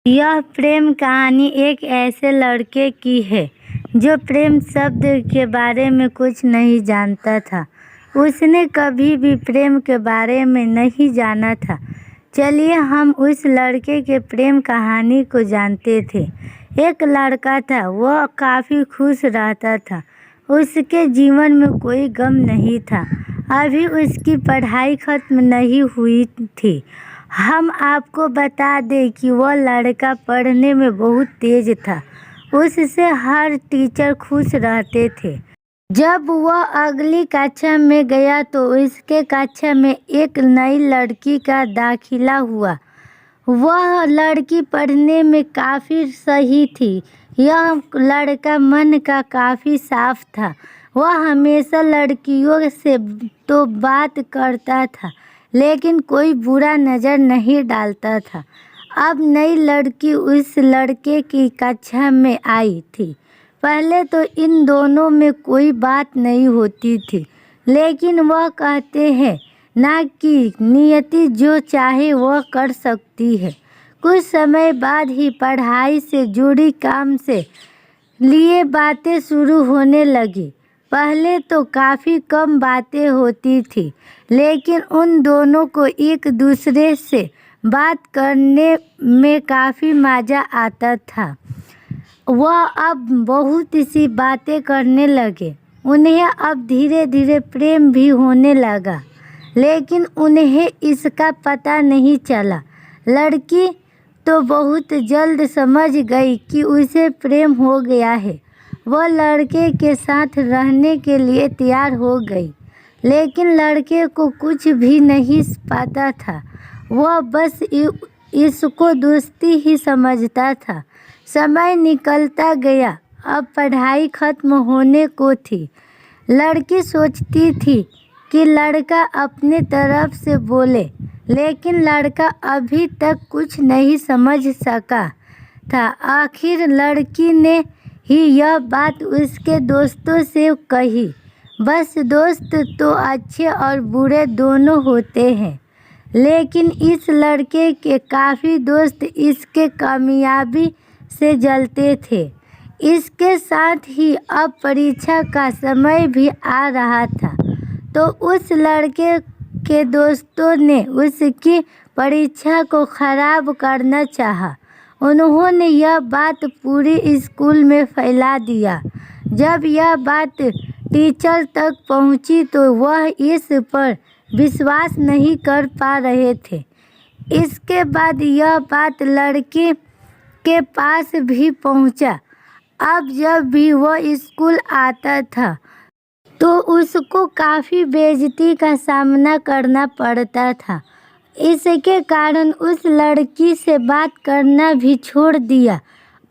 यह प्रेम कहानी एक ऐसे लड़के की है जो प्रेम शब्द के बारे में कुछ नहीं जानता था। उसने कभी भी प्रेम के बारे में नहीं जाना था। चलिए हम उस लड़के के प्रेम कहानी को जानते थे। एक लड़का था, वह काफ़ी खुश रहता था। उसके जीवन में कोई गम नहीं था। अभी उसकी पढ़ाई खत्म नहीं हुई थी। हम आपको बता दें कि वह लड़का पढ़ने में बहुत तेज था। उससे हर टीचर खुश रहते थे। जब वह अगली कक्षा में गया तो उसके कक्षा में एक नई लड़की का दाखिला हुआ। वह लड़की पढ़ने में काफ़ी सही थी। यह लड़का मन का काफ़ी साफ था। वह हमेशा लड़कियों से तो बात करता था, लेकिन कोई बुरा नज़र नहीं डालता था। अब नई लड़की उस लड़के की कक्षा में आई थी। पहले तो इन दोनों में कोई बात नहीं होती थी, लेकिन वह कहते हैं ना कि नियति जो चाहे वह कर सकती है। कुछ समय बाद ही पढ़ाई से जुड़ी काम से लिए बातें शुरू होने लगी। पहले तो काफ़ी कम बातें होती थी, लेकिन उन दोनों को एक दूसरे से बात करने में काफ़ी मज़ा आता था। वह अब बहुत सी बातें करने लगे। उन्हें अब धीरे धीरे प्रेम भी होने लगा, लेकिन उन्हें इसका पता नहीं चला। लड़की तो बहुत जल्द समझ गई कि उसे प्रेम हो गया है। वह लड़के के साथ रहने के लिए तैयार हो गई, लेकिन लड़के को कुछ भी नहीं पता था। वह बस इसको दोस्ती ही समझता था। समय निकलता गया। अब पढ़ाई खत्म होने को थी। लड़की सोचती थी कि लड़का अपने तरफ से बोले, लेकिन लड़का अभी तक कुछ नहीं समझ सका था। आखिर लड़की ने ही यह बात उसके दोस्तों से कही। बस दोस्त तो अच्छे और बुरे दोनों होते हैं, लेकिन इस लड़के के काफ़ी दोस्त इसके कामयाबी से जलते थे। इसके साथ ही अब परीक्षा का समय भी आ रहा था, तो उस लड़के के दोस्तों ने उसकी परीक्षा को ख़राब करना चाहा। उन्होंने यह बात पूरी स्कूल में फैला दिया। जब यह बात टीचर तक पहुंची तो वह इस पर विश्वास नहीं कर पा रहे थे। इसके बाद यह बात लड़के के पास भी पहुंचा। अब जब भी वह स्कूल आता था तो उसको काफ़ी बेइज्जती का सामना करना पड़ता था। इसके कारण उस लड़की से बात करना भी छोड़ दिया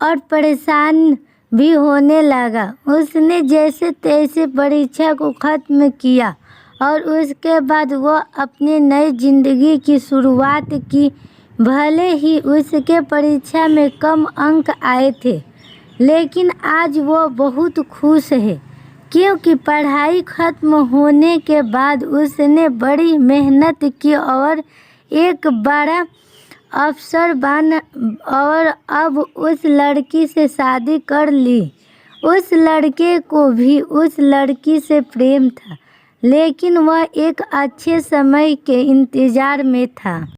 और परेशान भी होने लगा। उसने जैसे तैसे परीक्षा को ख़त्म किया और उसके बाद वह अपनी नई ज़िंदगी की शुरुआत की। भले ही उसके परीक्षा में कम अंक आए थे, लेकिन आज वह बहुत खुश है, क्योंकि पढ़ाई खत्म होने के बाद उसने बड़ी मेहनत की और एक बड़ा अफसर बना और अब उस लड़की से शादी कर ली। उस लड़के को भी उस लड़की से प्रेम था, लेकिन वह एक अच्छे समय के इंतज़ार में था।